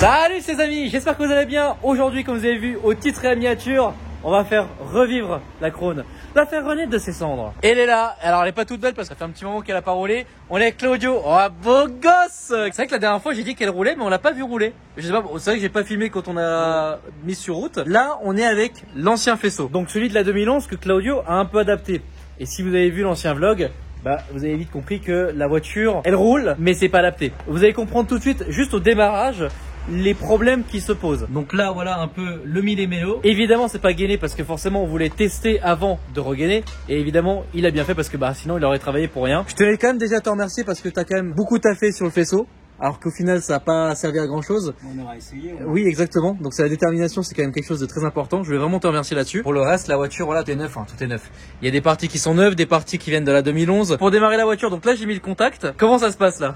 Salut les amis, j'espère que vous allez bien. Aujourd'hui, comme vous avez vu au titre et à la miniature, on va faire revivre la Krone, la faire renaître de ses cendres. Et elle est là, alors elle est pas toute belle parce que ça fait un petit moment qu'elle a pas roulé. On est avec Claudio, oh beau gosse. C'est vrai que la dernière fois j'ai dit qu'elle roulait mais on l'a pas vu rouler. Je sais pas, c'est vrai que j'ai pas filmé quand on a mis sur route. Là on est avec l'ancien faisceau, donc celui de la 2011 que Claudio a un peu adapté. Et si vous avez vu l'ancien vlog, bah, vous avez vite compris que la voiture, elle roule, mais c'est pas adapté. Vous allez comprendre tout de suite, juste au démarrage, les problèmes qui se posent. Donc là, voilà un peu le millémélo. Évidemment, c'est pas gainé parce que forcément, on voulait tester avant de regainer. Et évidemment, il a bien fait parce que bah, sinon, il aurait travaillé pour rien. Je tenais quand même déjà à te remercier parce que tu as quand même beaucoup taffé sur le faisceau. Alors qu'au final, ça n'a pas servi à grand chose. On aura essayé. Oui, exactement. Donc, c'est la détermination, c'est quand même quelque chose de très important. Je vais vraiment te remercier là-dessus. Pour le reste, la voiture, voilà, tout est neuf, hein, tout est neuf. Il y a des parties qui sont neuves, des parties qui viennent de la 2011. Pour démarrer la voiture, donc là, j'ai mis le contact. Comment ça se passe là?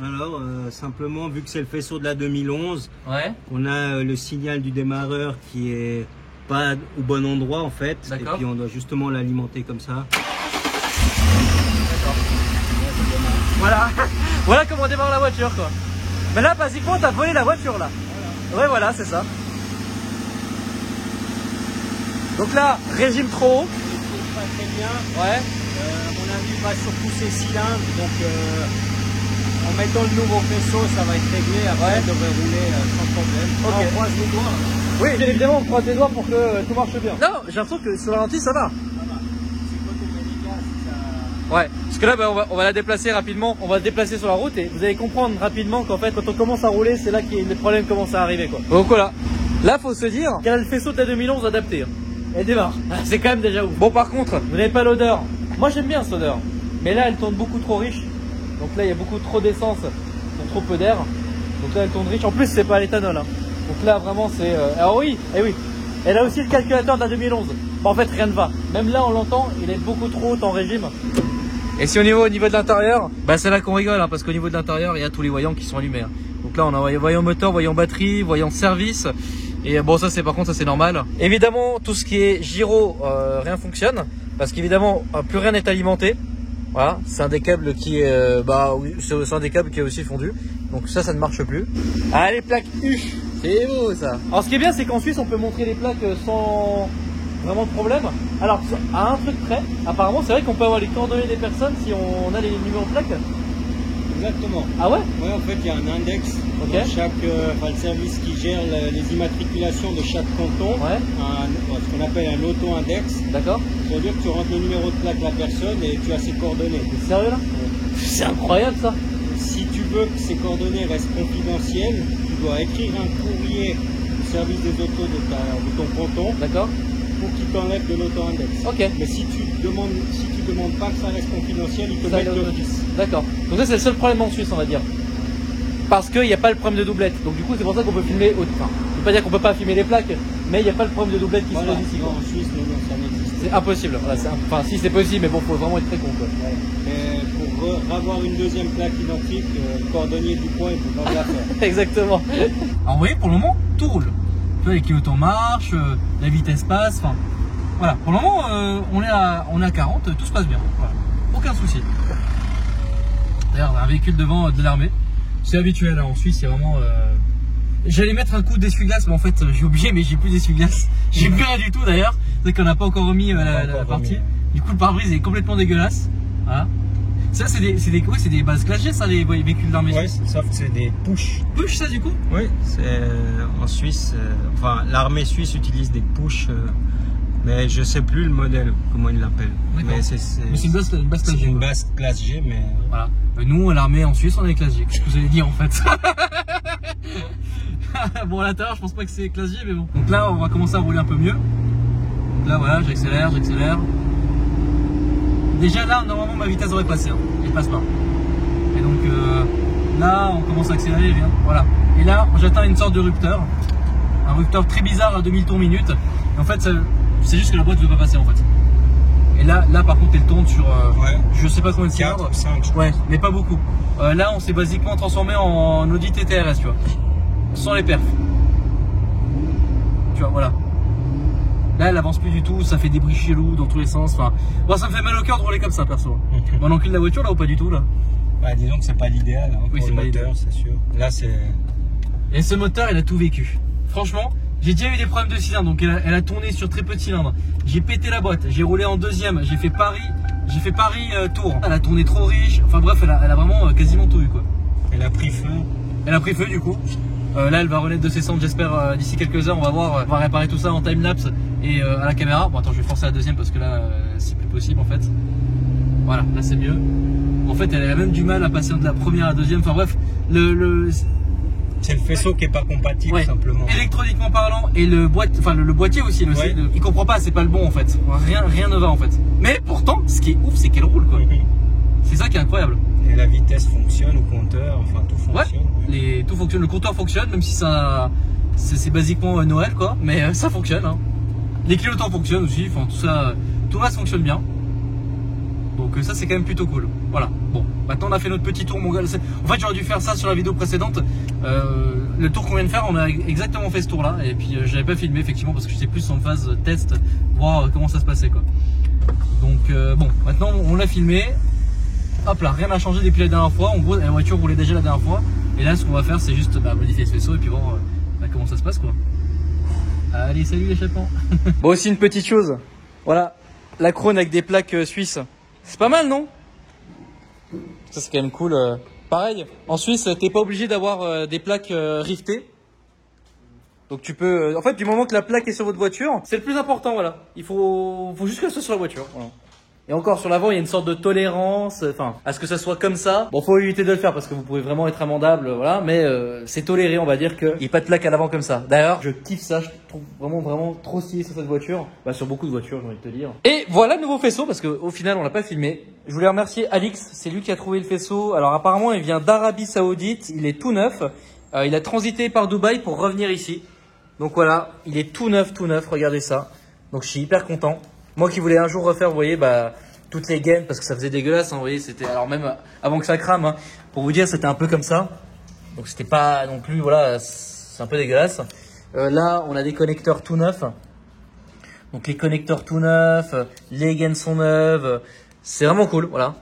Alors, simplement, vu que c'est le faisceau de la 2011, ouais. On a le signal du démarreur qui est pas au bon endroit en fait. Et puis on doit justement l'alimenter comme ça. Voilà. Voilà comment on démarre la voiture quoi. Mais là basiquement t'as volé la voiture là. Voilà. Ouais voilà c'est ça. Donc là régime trop haut. Pas très bien. Ouais. À mon avis il va sur tous ces cylindres. Donc en mettant le nouveau faisceau ça va être réglé. Après il devrait rouler sans problème. Ok. On croise les doigts. Oui bien évidemment on croise les doigts pour que tout marche bien. Non j'ai l'impression que sur le ralenti ça va. Ouais, parce que là bah, on va la déplacer rapidement, on va la déplacer sur la route et vous allez comprendre rapidement qu'en fait quand on commence à rouler c'est là que les problèmes commencent à arriver quoi. Donc voilà, là faut se dire qu'elle a le faisceau de la 2011 adapté, elle démarre, c'est quand même déjà ouf. Bon par contre, vous n'avez pas l'odeur, moi j'aime bien cette odeur, mais là elle tourne beaucoup trop riche, donc là il y a beaucoup trop d'essence pour trop peu d'air, donc là elle tourne riche, en plus c'est pas à l'éthanol, hein. Donc là vraiment c'est... Alors oui, eh oui, elle a aussi le calculateur de la 2011, bah, en fait rien ne va, même là on l'entend, il est beaucoup trop haut en régime. Et si au niveau de l'intérieur, bah c'est là qu'on rigole hein, parce qu'au niveau de l'intérieur il y a tous les voyants qui sont allumés. Hein. Donc là on a voyant moteur, voyant batterie, voyant service. Et bon ça c'est par contre ça c'est normal. Évidemment tout ce qui est gyro rien fonctionne parce qu'évidemment plus rien n'est alimenté. Voilà, c'est un des câbles qui est c'est un des câbles qui est aussi fondu. Donc ça ne marche plus. Ah les plaques huche, c'est beau ça. Alors ce qui est bien c'est qu'en Suisse on peut montrer les plaques sans vraiment de problème. Alors à un truc près, apparemment c'est vrai qu'on peut avoir les coordonnées des personnes si on a les numéros de plaques. Exactement. Ah ouais? Ouais en fait il y a un index dans chaque le service qui gère les immatriculations de chaque canton. Ouais. Ce qu'on appelle un auto-index. D'accord. Ça veut dire que tu rentres le numéro de plaque de la personne et tu as ses coordonnées. T'es sérieux là? Ouais. C'est incroyable ça. Si tu veux que ces coordonnées restent confidentielles, tu dois écrire un courrier au service des autos de ton canton. D'accord. Pour qu'il t'enlève de l'auto-index. Ok. Mais si tu demandes pas que ça reste confidentiel, ils te mettent l'office. D'accord. Donc ça c'est le seul problème en Suisse on va dire. Parce qu'il n'y a pas le problème de doublette. Donc du coup c'est pour ça qu'on peut filmer. Enfin, je veux pas dire qu'on peut pas filmer les plaques, mais il n'y a pas le problème de doublette qui se pose ici. Non, en Suisse non, ça n'existe. C'est impossible. Voilà, enfin si c'est possible, mais bon faut vraiment être très con quoi. Ouais. Mais pour avoir une deuxième plaque identique, le cordonnier du coin il peut pas bien faire. Exactement. Alors vous voyez pour le moment tout roule. Les clignotants marchent, la vitesse passe, enfin voilà, pour le moment on est à 40, tout se passe bien, voilà. Aucun souci. D'ailleurs un véhicule devant de l'armée, c'est habituel hein, en Suisse, c'est vraiment... J'allais mettre un coup d'essuie-glace mais en fait j'ai oublié mais j'ai plus d'essuie-glace, j'ai plus rien du tout d'ailleurs, c'est qu'on n'a pas encore remis la partie, du coup le pare-brise est complètement dégueulasse, voilà. Ça c'est des bases Classe G ça les véhicules d'armée. Ouais, sauf que c'est des push. Push ça du coup? Oui, c'est en Suisse, enfin l'armée suisse utilise des push, mais je sais plus le modèle, comment ils l'appellent. Mais c'est une base Classe G. Une base Classe G, mais voilà. Nous à l'armée en Suisse on est Classe G. Qu'est-ce que vous allez dire en fait? Bon à l'intérieur je pense pas que c'est Classe G mais bon. Donc là on va commencer à rouler un peu mieux. Donc là voilà j'accélère. Déjà là, normalement ma vitesse devrait passer, hein. Elle passe pas. Et donc là, on commence à accélérer, voilà. Et là, j'atteins une sorte de rupteur. Un rupteur très bizarre à 2000 tours minute. Et en fait, c'est juste que la boîte ne veut pas passer en fait. Et là par contre, elle tourne sur, je sais pas combien de cylindres. 4 ou 5. Ouais, mais pas beaucoup. Là, on s'est basiquement transformé en Audi TTRS, tu vois. Sans les perfs. Tu vois, voilà. Là elle avance plus du tout, ça fait des bruits chelous dans tous les sens, enfin bon, ça me fait mal au cœur de rouler comme ça perso. Bon, on encule la voiture là ou pas du tout là? Bah disons que c'est pas l'idéal hein, oui, pour le moteur, c'est sûr. Là c'est Et ce moteur, il a tout vécu. Franchement, j'ai déjà eu des problèmes de cylindre, donc elle a tourné sur très peu de cylindres. J'ai pété la boîte, j'ai roulé en deuxième, j'ai fait Paris Tours. Elle a tourné trop riche, enfin bref, elle a vraiment quasiment tout eu quoi. Elle a pris feu. Elle a pris feu du coup. Là, elle va renaître de ses cendres, j'espère d'ici quelques heures. On va voir, on va réparer tout ça en time-lapse et à la caméra. Bon, attends, je vais forcer la deuxième parce que là, c'est plus possible en fait. Voilà, là c'est mieux. En fait, elle a même du mal à passer de la première à la deuxième. Enfin bref, c'est le faisceau qui est pas compatible simplement. Électroniquement parlant et le boîtier aussi, il comprend pas, c'est pas le bon en fait. Rien ne va en fait. Mais pourtant, ce qui est ouf, c'est qu'elle roule quoi. C'est ça qui est incroyable. Et la vitesse fonctionne, au compteur, enfin tout fonctionne. Ouais, tout fonctionne, le compteur fonctionne, même si ça, c'est basiquement Noël quoi, mais ça fonctionne. Hein. Les clignotants fonctionnent aussi, enfin tout ça, tout le reste fonctionne bien. Donc ça c'est quand même plutôt cool. Voilà, bon, maintenant on a fait notre petit tour mon gars. En fait j'aurais dû faire ça sur la vidéo précédente. Le tour qu'on vient de faire, on a exactement fait ce tour là. Et puis j'avais pas filmé effectivement parce que j'étais plus en phase test, voir comment ça se passait quoi. Donc bon, maintenant on l'a filmé. Hop là, rien n'a changé depuis la dernière fois. En gros la voiture roulait déjà la dernière fois. Et là ce qu'on va faire c'est juste modifier ce faisceau et puis voir comment ça se passe quoi. Allez, salut les chapons. Bon, aussi une petite chose, voilà, la Krone avec des plaques suisses. C'est pas mal, non? Ça, c'est quand même cool. Pareil, en Suisse, t'es pas obligé d'avoir des plaques rivetées. Donc tu peux... en fait, du moment que la plaque est sur votre voiture, c'est le plus important, voilà. Il faut juste que ça soit sur la voiture. Voilà. Et encore, sur l'avant, il y a une sorte de tolérance, enfin, à ce que ça soit comme ça. Bon, faut éviter de le faire parce que vous pouvez vraiment être amendable, voilà. Mais c'est toléré, on va dire qu'il n'y ait pas de plaque à l'avant comme ça. D'ailleurs, je kiffe ça, je trouve vraiment trop stylé sur cette voiture. Bah, sur beaucoup de voitures, j'ai envie de te dire. Et voilà le nouveau faisceau parce qu'au final, on l'a pas filmé. Je voulais remercier Alix, c'est lui qui a trouvé le faisceau. Alors apparemment, il vient d'Arabie Saoudite, il est tout neuf. Il a transité par Dubaï pour revenir ici. Donc voilà, il est tout neuf, regardez ça. Donc je suis hyper content. Moi qui voulais un jour refaire, vous voyez, toutes les gaines parce que ça faisait dégueulasse, hein, vous voyez, c'était alors même avant que ça crame, hein, pour vous dire, c'était un peu comme ça. Donc c'était pas non plus, voilà, c'est un peu dégueulasse. Là, on a des connecteurs tout neufs. Donc les connecteurs tout neufs, les gaines sont neuves, c'est vraiment cool, voilà.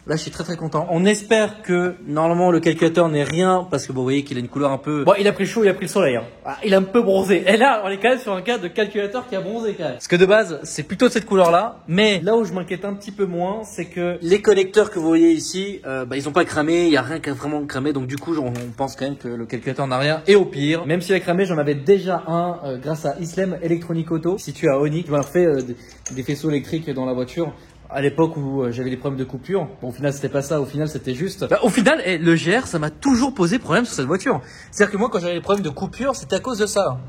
Là, je suis très content. On espère que normalement le calculateur n'est rien parce que bon, vous voyez qu'il a une couleur un peu. Bon, il a pris chaud, il a pris le soleil. Hein. Ah, il a un peu bronzé. Et là, on est quand même sur un cas de calculateur qui a bronzé quand même. Parce que de base, c'est plutôt de cette couleur-là. Mais là où je m'inquiète un petit peu moins, c'est que les connecteurs que vous voyez ici, ils ont pas cramé. Il y a rien qui a vraiment cramé. Donc du coup, on pense quand même que le calculateur n'a rien. Et au pire, même s'il a cramé, j'en avais déjà un grâce à Islem Electronic Auto, situé à Onyx. Je m'ai fait des faisceaux électriques dans la voiture. À l'époque où j'avais des problèmes de coupure. Bon, au final, c'était pas ça. Au final, c'était juste... au final, le GR, ça m'a toujours posé problème sur cette voiture. C'est-à-dire que moi, quand j'avais des problèmes de coupure, c'était à cause de ça.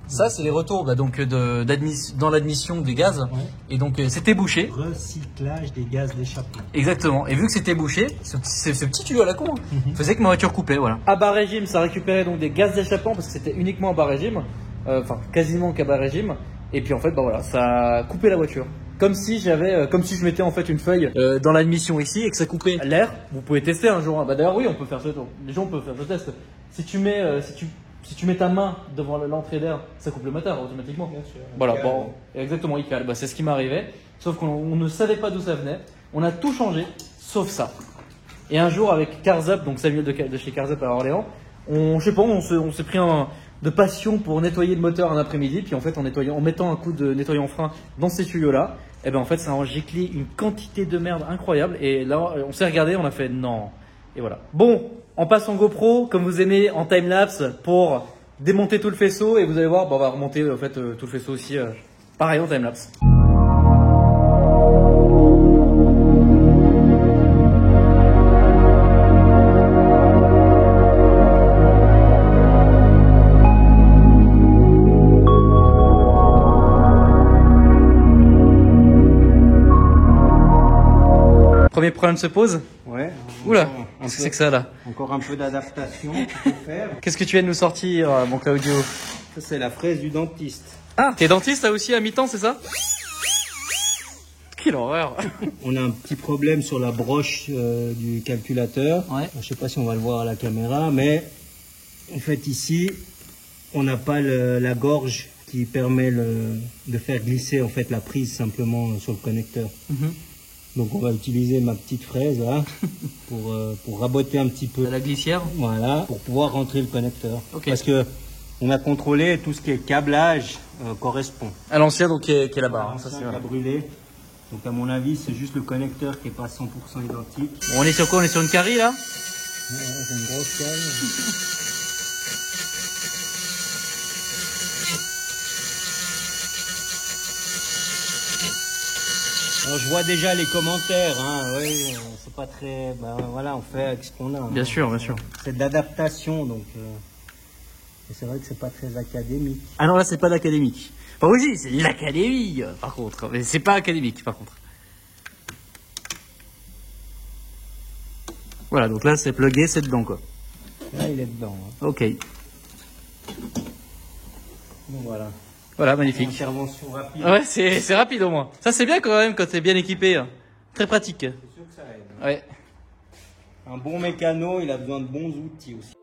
Ça, c'est les retours donc dans l'admission des gaz. Ouais. Et donc, c'était bouché. Recyclage des gaz d'échappement. Exactement. Et vu que c'était bouché, ce petit tuyau à la con faisait que ma voiture coupait. Voilà. À bas régime, ça récupérait donc des gaz d'échappement parce que c'était uniquement à bas régime. Enfin, quasiment qu'à bas régime. Et puis, en fait, voilà, ça a coupé la voiture. Comme si je mettais en fait une feuille dans l'admission ici et que ça coupait l'air. Vous pouvez tester un jour. Bah d'ailleurs oui, on peut faire ça. Les gens peuvent faire ce test. Si tu mets ta main devant l'entrée d'air, ça coupe le moteur automatiquement. Bien sûr. Voilà, bon, exactement, il cale. Bah, c'est ce qui m'arrivait. Sauf qu'on ne savait pas d'où ça venait. On a tout changé, sauf ça. Et un jour avec Carzup, donc Samuel de chez Carzup à Orléans, on s'est pris de passion pour nettoyer le moteur un après-midi, puis en fait en mettant un coup de nettoyant frein dans ces tuyaux là, et ben en fait ça a giclé une quantité de merde incroyable. Et là on s'est regardé, on a fait non, et voilà. Bon, on passe en GoPro comme vous aimez en timelapse pour démonter tout le faisceau et vous allez voir, bon, on va remonter en fait tout le faisceau aussi pareil en timelapse. Premier problème se pose. Ouais. Oula, qu'est-ce que c'est que ça là? Encore un peu d'adaptation qu'il faut faire. Qu'est-ce que tu viens de nous sortir, mon Claudio? Ça, c'est la fraise du dentiste. Ah, t'es dentiste là aussi à mi-temps, c'est ça? Quelle horreur. On a un petit problème sur la broche du calculateur. Ouais. Je sais pas si on va le voir à la caméra, mais en fait ici, on n'a pas la gorge qui permet de faire glisser en fait la prise simplement sur le connecteur. Donc on va utiliser ma petite fraise là, pour raboter un petit peu. La glissière. Voilà, pour pouvoir rentrer le connecteur. Okay. Parce que on a contrôlé tout ce qui est câblage correspond. À l'ancien donc qui est là-bas. L'ancien qui a brûlé. Donc à mon avis c'est juste le connecteur qui est pas 100% identique. Bon, on est sur quoi? On est sur une carie là? C'est une grosse cale. Alors je vois déjà les commentaires, hein, oui, c'est pas très, ben voilà, on fait avec ce qu'on a. Hein. Bien sûr, bien sûr. C'est de l'adaptation, donc c'est vrai que c'est pas très académique. Ah non, là c'est pas d'académique. Enfin oui, c'est l'académie par contre, mais c'est pas académique par contre. Voilà, donc là c'est plugué, c'est dedans quoi. Là il est dedans. Hein. Ok. Donc voilà. Voilà, magnifique. Intervention rapide. Ouais, c'est rapide au moins. Ça c'est bien quand même quand t'es bien équipé. Hein. Très pratique. C'est sûr que ça aide. Hein. Ouais. Un bon mécano, il a besoin de bons outils aussi.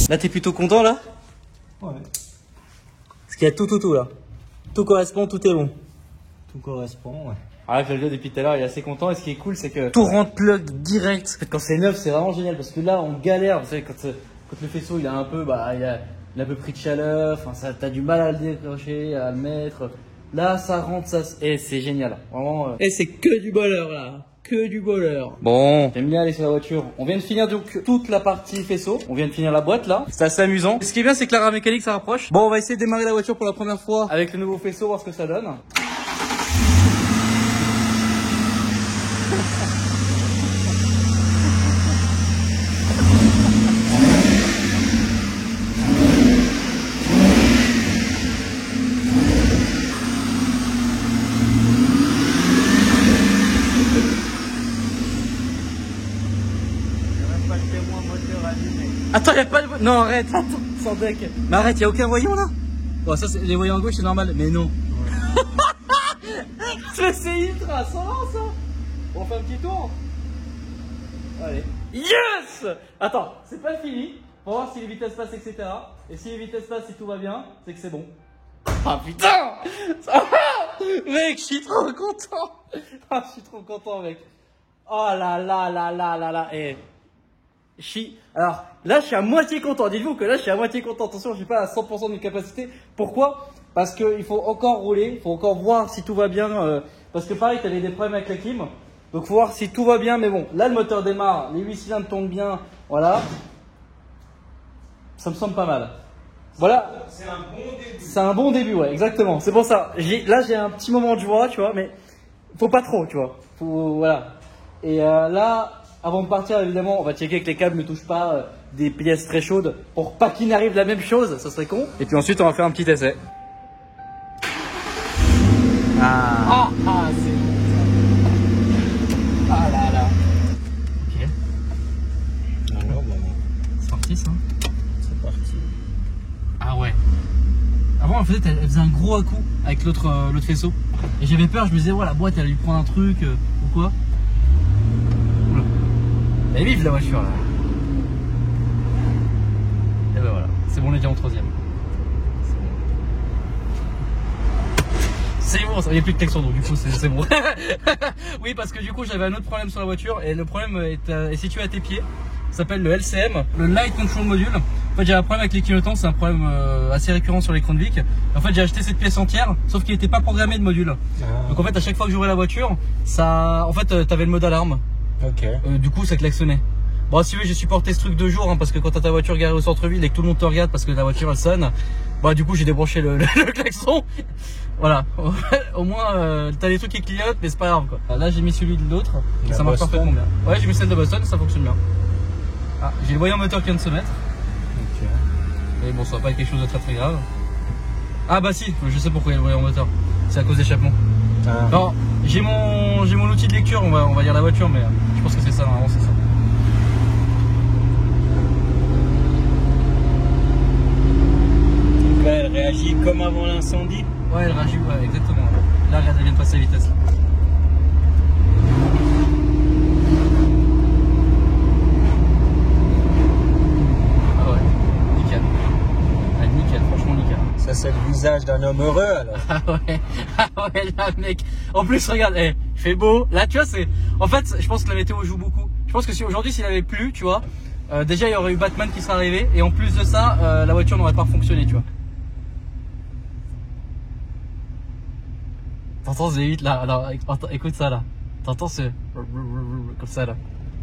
Là t'es plutôt content là? Ouais. Parce qu'il y a tout là. Tout correspond, tout est bon. Tout correspond, ouais. Ah, le gars depuis tout à l'heure il est assez content et ce qui est cool c'est que tout rentre plug direct. En fait, quand c'est neuf c'est vraiment génial parce que là on galère, vous savez quand le faisceau il a un peu il a un peu pris de chaleur, enfin ça t'as du mal à le décrocher, à le mettre. Là ça rentre, et c'est génial. Vraiment. Et c'est que du bonheur là. Que du bonheur. Bon, j'aime bien aller sur la voiture. On vient de finir donc toute la partie faisceau. On vient de finir la boîte là. C'est assez amusant. Ce qui est bien, c'est que la mécanique ça rapproche. Bon, on va essayer de démarrer la voiture pour la première fois avec le nouveau faisceau, voir ce que ça donne. Attends, y'a pas de... Non, arrête, attends, sans deck. Mais arrête, y'a aucun voyant là? Bon, ça, les voyants à gauche, c'est normal, mais non. C'est ultra, ça va ça? On fait un petit tour? Allez. Yes! Attends, c'est pas fini. Pour voir si les vitesses passent, etc. Et si les vitesses passent, si tout va bien, c'est que c'est bon. Ah putain! Ça va! Mec, je suis trop content! Ah, je suis trop content, mec. Oh là là là là là là. Et... Alors là je suis à moitié content, dites-vous que là je suis à moitié content, attention je suis pas à 100% de mes capacités. Pourquoi? Parce qu'il faut encore rouler, il faut encore voir si tout va bien, parce que pareil tu avais des problèmes avec la clim, donc il faut voir si tout va bien, mais bon, là le moteur démarre, les 8 cylindres tournent bien, voilà, ça me semble pas mal. Voilà, c'est un bon début. C'est un bon début, ouais, exactement, c'est pour ça, là j'ai un petit moment de joie, tu vois, mais faut pas trop, tu vois, voilà, et là... Avant de partir, évidemment, on va checker que les câbles ne touchent pas des pièces très chaudes pour pas qu'il n'arrive la même chose, ça serait con. Et puis ensuite, on va faire un petit essai. Ah, c'est bon ça. Ah là là. Ok. Alors, bon, c'est parti ça. C'est parti. Ah ouais. Avant, en fait, elle faisait un gros à-coup avec l'autre faisceau. Et j'avais peur, je me disais, ouais, la boîte, elle a dû prendre un truc ou quoi. Elle est vive la voiture là. Et ben voilà, c'est bon, on est déjà en troisième. C'est bon, ça, il n'y a plus de klaxon donc du coup c'est bon. Oui, parce que du coup j'avais un autre problème sur la voiture et le problème est situé à tes pieds. Ça s'appelle le LCM, le Light Control Module. En fait j'ai un problème avec les clignotants, c'est un problème assez récurrent sur les Crownvic. En fait j'ai acheté cette pièce entière, sauf qu'il n'était pas programmé de module. Donc en fait à chaque fois que j'ouvrais la voiture, ça, en fait t'avais le mode alarme. Ok. Du coup ça klaxonnait. Bon, si vous voulez, j'ai supporté ce truc 2 jours, hein, parce que quand t'as ta voiture garée au centre-ville et que tout le monde te regarde parce que la voiture elle sonne, bah du coup j'ai débranché le klaxon. Voilà, au moins t'as des trucs qui clignotent, mais c'est pas grave quoi. Là j'ai mis celui de l'autre, et ça marche parfaitement bien. Ouais, j'ai mis celle de Boston, ça fonctionne bien. Ah, j'ai le voyant moteur qui vient de se mettre. Ok. Mais bon, ça va pas être quelque chose de très grave. Ah bah si, je sais pourquoi il y a le voyant moteur. C'est à cause d'échappement. Ah. Non, j'ai mon outil de lecture, on va dire la voiture, mais je pense que c'est ça, normalement c'est ça. Donc là, elle réagit comme avant l'incendie. Ouais, elle réagit, ouais, exactement. Là, regarde, elle vient de passer à vitesse. Là. Ah ouais, nickel. Ah, nickel, franchement nickel. Ça, c'est le visage d'un homme heureux alors. Ah ouais, là, mec. En plus, regarde, il fait beau. Là, tu vois, c'est. En fait, je pense que la météo joue beaucoup. Je pense que si aujourd'hui, s'il avait plu, tu vois, déjà, il y aurait eu Batman qui serait arrivé. Et en plus de ça, la voiture n'aurait pas fonctionné, tu vois. T'entends ce V8 là, alors écoute ça là. T'entends ce comme ça là.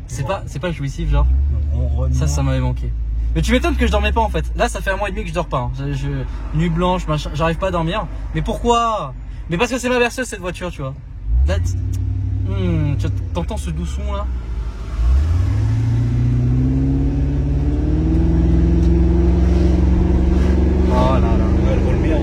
C'est pas jouissif genre. Ça m'avait manqué. Mais tu m'étonnes que je dormais pas en fait. Là ça fait 1 mois et demi que je dors pas. Hein. Nuit blanche, j'arrive pas à dormir. Mais pourquoi? Mais parce que c'est ma berceuse cette voiture, tu vois. Là, t'entends ce doux son là. Oh là là. Elle roule bien.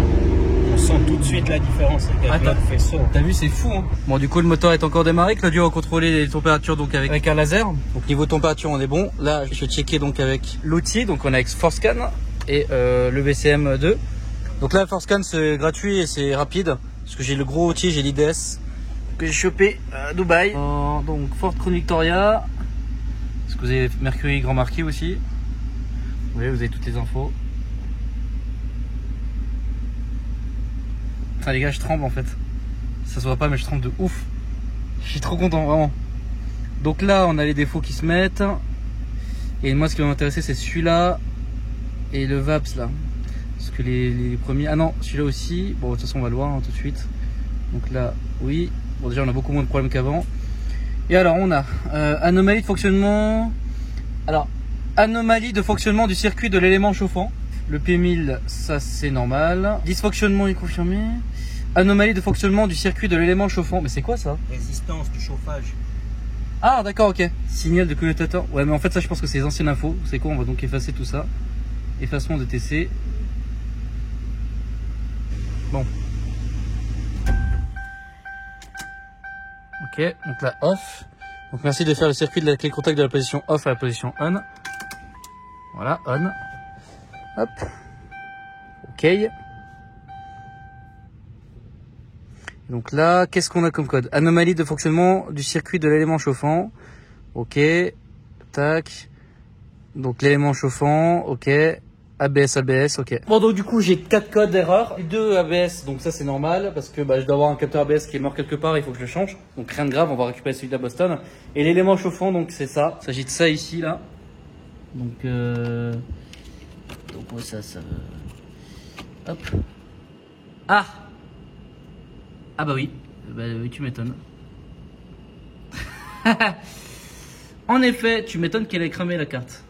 On sent tout de suite la différence avec notre faisceau. T'as vu, c'est fou hein. Bon, du coup le moteur est encore démarré. Claudio a contrôlé les températures donc avec un laser. Donc niveau température on est bon. Là je vais checker donc avec l'outil. Donc on a avec ForceScan et le BCM2. Donc là ForceScan c'est gratuit et c'est rapide. Parce que j'ai le gros outil, j'ai l'IDS que j'ai chopé à Dubaï. Donc Ford Crown Victoria. Parce que vous avez Mercury Grand Marquis aussi. Vous voyez, vous avez toutes les infos. Enfin les gars, je tremble en fait. Ça se voit pas mais je tremble de ouf. Je suis trop content vraiment. Donc là on a les défauts qui se mettent. Et moi ce qui va m'intéresser c'est celui-là. Et le VAPS là. Parce que les premiers... Ah non, celui-là aussi. Bon de toute façon on va le voir hein, tout de suite. Donc là, oui. Bon déjà on a beaucoup moins de problèmes qu'avant. Et alors on a anomalie de fonctionnement. Alors, anomalie de fonctionnement du circuit de l'élément chauffant. Le P1000, ça c'est normal. Dysfonctionnement est confirmé. Anomalie de fonctionnement du circuit de l'élément chauffant. Mais c'est quoi ça? Résistance du chauffage. Ah d'accord, ok. Signal de commutateur. Ouais mais en fait ça je pense que c'est les anciennes infos. C'est quoi? On va donc effacer tout ça. Effacement de TC. Bon. Ok, donc là off. Donc merci de faire le circuit de la clé contact de la position off à la position on. Voilà, on. Hop. Ok. Donc là, qu'est-ce qu'on a comme code? Anomalie de fonctionnement du circuit de l'élément chauffant. Ok. Tac. Donc l'élément chauffant. Ok. ABS, ok. Bon donc du coup j'ai 4 codes d'erreur. 2 ABS, donc ça c'est normal parce que je dois avoir un capteur ABS qui est mort quelque part, il faut que je le change. Donc rien de grave, on va récupérer celui de la Boston. Et l'élément chauffant, donc c'est ça. Il s'agit de ça ici là. Donc ouais, ça hop. Ah bah oui. Bah oui, tu m'étonnes. En effet, tu m'étonnes qu'elle ait cramé la carte.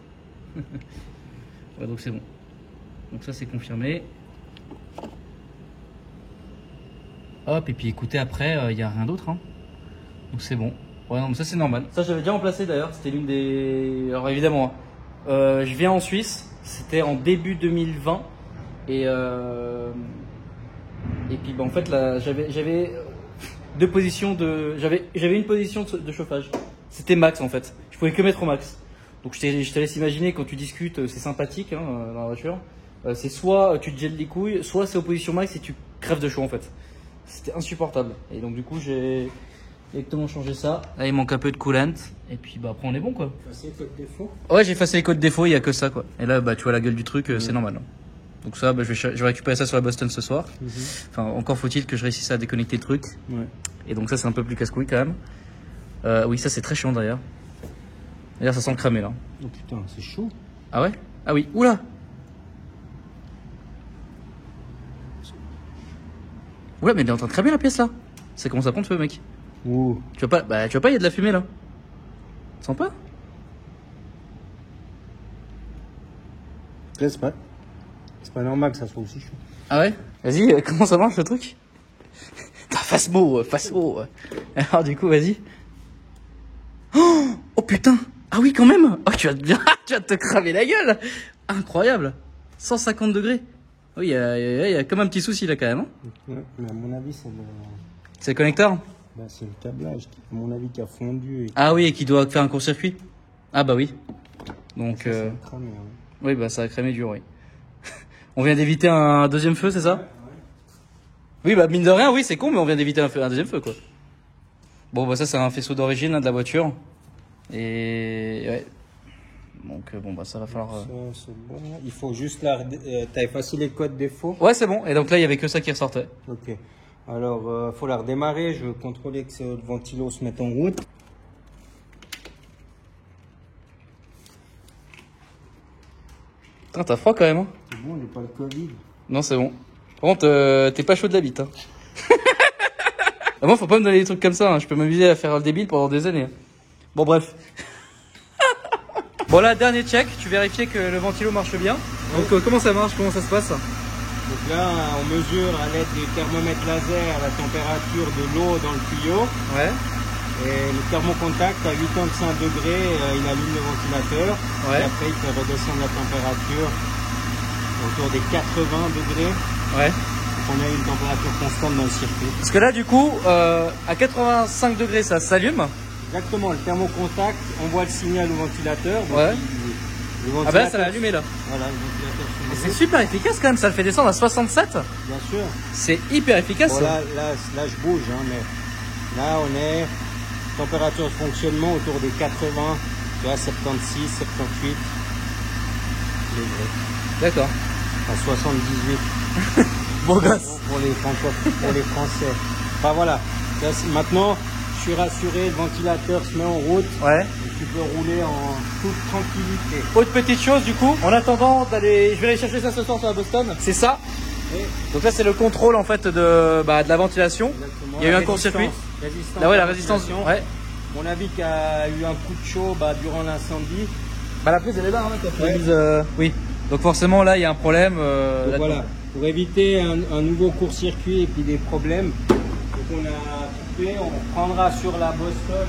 Ouais, donc c'est bon. Donc ça c'est confirmé. Hop, et puis écoutez, après, il n'y a rien d'autre. Hein. Donc c'est bon. Ouais, non, mais ça c'est normal. Ça j'avais déjà remplacé d'ailleurs. C'était l'une des... Alors évidemment, je viens en Suisse. C'était en début 2020. Et puis en fait, là, j'avais 2 positions de... J'avais une position de chauffage. C'était max en fait. Je pouvais que mettre au max. Donc je te laisse imaginer quand tu discutes, c'est sympathique hein, dans la voiture. C'est soit tu te gèles les couilles, soit c'est opposition max et tu crèves de chaud en fait. C'était insupportable. Et donc du coup j'ai directement changé ça. Là il manque un peu de coolant et puis après on est bon quoi. Effacer les codes défauts. Ouais, j'ai effacé les codes défauts, il n'y a que ça quoi. Et là tu vois la gueule du truc, c'est normal. Hein. Donc ça je vais récupérer ça sur la Boston ce soir. Enfin encore faut-il que je réussisse à déconnecter le truc. Ouais. Et donc ça c'est un peu plus casse-couille quand même. Oui ça c'est très chiant d'ailleurs. D'ailleurs ça sent le cramé là. Oh putain c'est chaud. Ah ouais? Ah oui, oula! Oula mais elle est en train de cramer la pièce là. Ça commence à prendre feu mec. Ouh. Tu vois pas, il y a de la fumée là. Tu sens pas? C'est pas normal que ça soit aussi chaud. Ah ouais? Vas-y, comment ça marche le truc? Fasmo. Alors du coup, vas-y. Oh putain. Ah oui, quand même. Oh, tu vas te cramer la gueule. Incroyable. 150 degrés. Oui, il y a comme un petit souci là quand même. Hein. Ouais, mais à mon avis, c'est le connecteur. Bah, c'est le câblage, à mon avis, qui a fondu. Ah oui, et qui doit faire un court-circuit. Ah bah oui. Donc. Ça a cramé, hein. Oui, bah ça a cramé dur, oui. On vient d'éviter un deuxième feu, c'est ça? Ouais. Oui, bah mine de rien, oui, c'est con, mais on vient d'éviter un deuxième feu, quoi. Bon, bah ça, c'est un faisceau d'origine de la voiture. Et ouais. Donc bon, bah ça va falloir. Ça, c'est bon. Il faut juste t'as effacé les codes défauts? Ouais, c'est bon. Et donc là, il y avait que ça qui ressortait. Ok. Alors, faut la redémarrer. Je veux contrôler que ce ventilo se mette en route. Putain, t'as froid quand même, hein? C'est bon, il n'est pas le Covid. Non, c'est bon. Par contre, t'es pas chaud de la bite, hein. Moi, faut pas me donner des trucs comme ça, hein. Je peux m'amuser à faire le débile pendant des années. Bon, bref. Bon, là, dernier check. Tu vérifies que le ventilo marche bien. Donc, comment ça marche? Comment ça se passe? Donc là, on mesure à l'aide du thermomètre laser la température de l'eau dans le tuyau. Ouais. Et le thermocontact à 85 degrés, il allume le ventilateur. Ouais. Et après, il fait redescendre la température autour des 80 degrés. Ouais. Donc on a une température constante dans le circuit. Parce que là, du coup, à 85 degrés, ça s'allume. Exactement, le thermocontact envoie le signal au ventilateur. Donc ouais. Le ventilateur, ah bah là, ça l'a allumé là. Voilà, le ventilateur. C'est super efficace quand même, ça le fait descendre à 67. Bien sûr. C'est hyper efficace. Bon, là, je bouge, hein, mais là, on est température de fonctionnement autour des 80, tu vois, 76, 78 degrés. D'accord. À 78. Bon gosse. Pour les Français. Enfin voilà. Là, maintenant, je suis rassuré, le ventilateur se met en route. Ouais. Et tu peux rouler en toute tranquillité. Autre petite chose du coup, en attendant d'aller, je vais aller chercher ça ce soir sur la Boston. C'est ça. Et donc là c'est le contrôle en fait de la ventilation. Exactement. Il y a eu un court-circuit. Là ouais, la résistance. Ouais. Mon avis qu'il y a eu un coup de chaud durant l'incendie. Bah la prise elle est là, hein, ouais. Oui. Donc forcément là il y a un problème. Donc voilà. Pour éviter un nouveau court-circuit et puis des problèmes, donc on a coupé, on prendra sur la Boston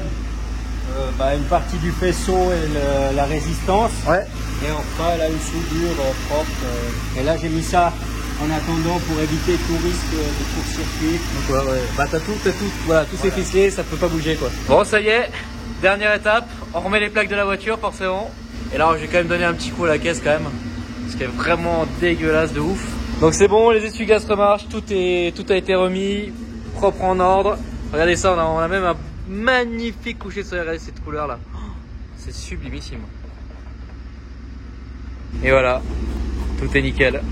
une partie du faisceau et la résistance. Ouais. Et on fera là une soudure propre. Et là j'ai mis ça en attendant pour éviter tout risque de court-circuit. Donc ouais. Bah t'as tout, voilà, tout c'est ficelé, ça peut pas bouger quoi. Bon ça y est, dernière étape, on remet les plaques de la voiture forcément. Et là j'ai quand même donné un petit coup à la caisse quand même, ce qui est vraiment dégueulasse de ouf. Donc c'est bon, les essuie-glaces remarchent, tout a été remis, propre en ordre. Regardez ça, on a même un magnifique coucher de soleil, regardez cette couleur là. C'est sublimissime. Et voilà, tout est nickel.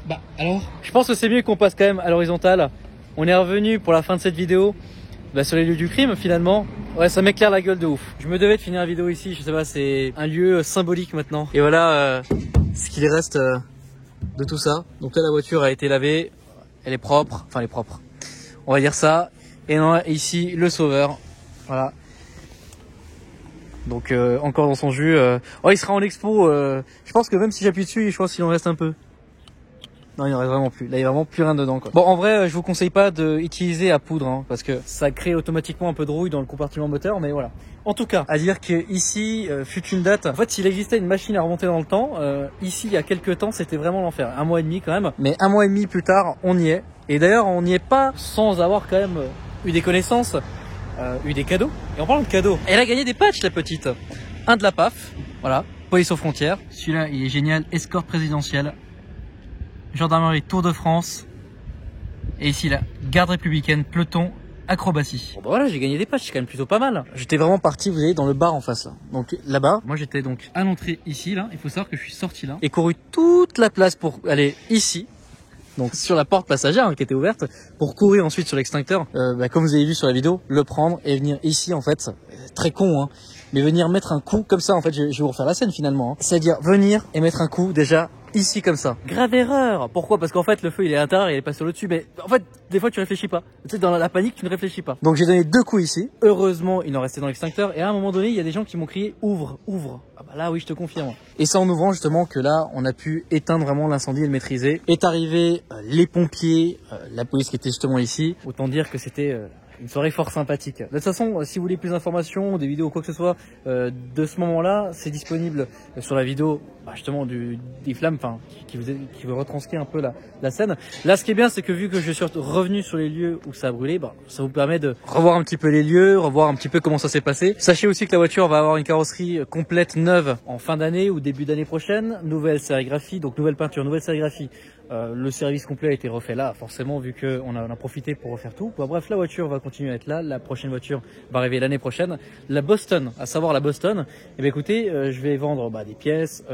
Bah alors, je pense que c'est mieux qu'on passe quand même à l'horizontale. On est revenu pour la fin de cette vidéo sur les lieux du crime finalement. Ouais, ça m'éclaire la gueule de ouf. Je me devais de finir la vidéo ici, je sais pas, c'est un lieu symbolique maintenant. Et voilà ce qu'il reste de tout ça. Donc là la voiture a été lavée, elle est propre, enfin elle est propre. On va dire ça. Et non, ici le sauveur, voilà. Donc encore dans son jus. Oh, il sera en expo. Je pense que même si j'appuie dessus, je pense qu'il en reste un peu. Non, il n'y en reste vraiment plus. Là, il n'y a vraiment plus rien dedans, quoi. Bon, en vrai, je vous conseille pas d'utiliser à poudre, hein, parce que ça crée automatiquement un peu de rouille dans le compartiment moteur, mais voilà. En tout cas, à dire qu'ici, fut une date. En fait, s'il existait une machine à remonter dans le temps, ici, il y a quelques temps, c'était vraiment l'enfer. 1 mois et demi, quand même. Mais 1 mois et demi plus tard, on y est. Et d'ailleurs, on n'y est pas sans avoir quand même eu des connaissances, eu des cadeaux. Et en parlant de cadeaux, elle a gagné des patchs, la petite. Un de la PAF, voilà. Police aux frontières. Celui-là, il est génial. Escorte présidentielle. Gendarmerie Tour de France. Et ici la garde républicaine, peloton, acrobatie. Bon bah voilà, j'ai gagné des patchs, c'est quand même plutôt pas mal. J'étais vraiment parti, vous voyez, dans le bar en face là. Donc là-bas, moi j'étais donc à l'entrée ici là. Il faut savoir que je suis sorti là et couru toute la place pour aller ici. Donc sur la porte passagère hein, qui était ouverte pour courir ensuite sur l'extincteur. Comme vous avez vu sur la vidéo, le prendre et venir ici en fait. Très con hein. Mais venir mettre un coup comme ça en fait, je vais vous refaire la scène finalement. Hein. C'est-à-dire venir et mettre un coup déjà ici comme ça. Grave erreur. Pourquoi? Parce qu'en fait le feu il est à l'intérieur, il est pas sur le dessus. Mais en fait des fois tu réfléchis pas. Tu sais, dans la panique tu ne réfléchis pas. Donc j'ai donné 2 coups ici. Heureusement il en restait dans l'extincteur. Et à un moment donné il y a des gens qui m'ont crié ouvre, ouvre. Ah bah là oui je te confirme. Et c'est en ouvrant justement que là on a pu éteindre vraiment l'incendie et le maîtriser. Est arrivé les pompiers, la police qui était justement ici. Autant dire que c'était une soirée fort sympathique. De toute façon, si vous voulez plus d'informations, des vidéos ou quoi que ce soit de ce moment-là, c'est disponible sur la vidéo justement des flammes, enfin qui vous retranscrit un peu la scène. Là, ce qui est bien, c'est que vu que je suis revenu sur les lieux où ça a brûlé, ça vous permet de revoir un petit peu les lieux, revoir un petit peu comment ça s'est passé. Sachez aussi que la voiture va avoir une carrosserie complète neuve en fin d'année ou début d'année prochaine. Nouvelle sérigraphie, donc nouvelle peinture, nouvelle sérigraphie. Le service complet a été refait là, forcément, vu qu'on a profité pour refaire tout. Bref, la voiture va continuer à être là. La prochaine voiture va arriver l'année prochaine. La Boston, à savoir la Boston, eh bien, écoutez, je vais vendre des pièces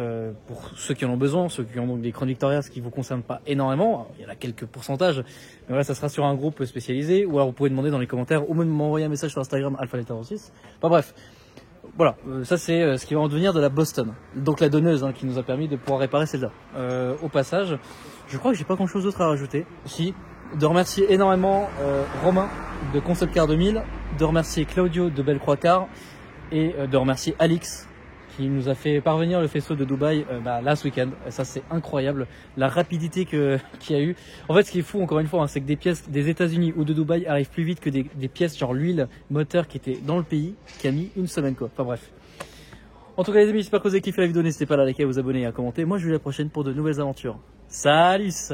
pour ceux qui en ont besoin, ceux qui ont donc des Crown Victoria, ce qui vous concerne pas énormément. Alors, il y en a quelques pourcentages, mais voilà, ça sera sur un groupe spécialisé. Ou alors vous pouvez demander dans les commentaires ou même m'envoyer un message sur Instagram alpha-6. Bref. Voilà, ça c'est ce qui va en devenir de la Boston. Donc la donneuse qui nous a permis de pouvoir réparer celle-là. Au passage, je crois que j'ai pas grand chose d'autre à rajouter. Si, de remercier énormément Romain de Concept Car 2000, de remercier Claudio de Bellecroix Car et de remercier Alix qui nous a fait parvenir le faisceau de Dubaï là ce week-end. Ça c'est incroyable, la rapidité qu'il y a eu. En fait ce qui est fou encore une fois, c'est que des pièces des États-Unis ou de Dubaï arrivent plus vite que des pièces genre l'huile moteur qui était dans le pays, qui a mis une semaine quoi. Enfin bref. En tout cas les amis, j'espère que vous avez kiffé la vidéo, n'hésitez pas à la liker, à vous abonner et à commenter. Moi je vous dis à la prochaine pour de nouvelles aventures. Salut!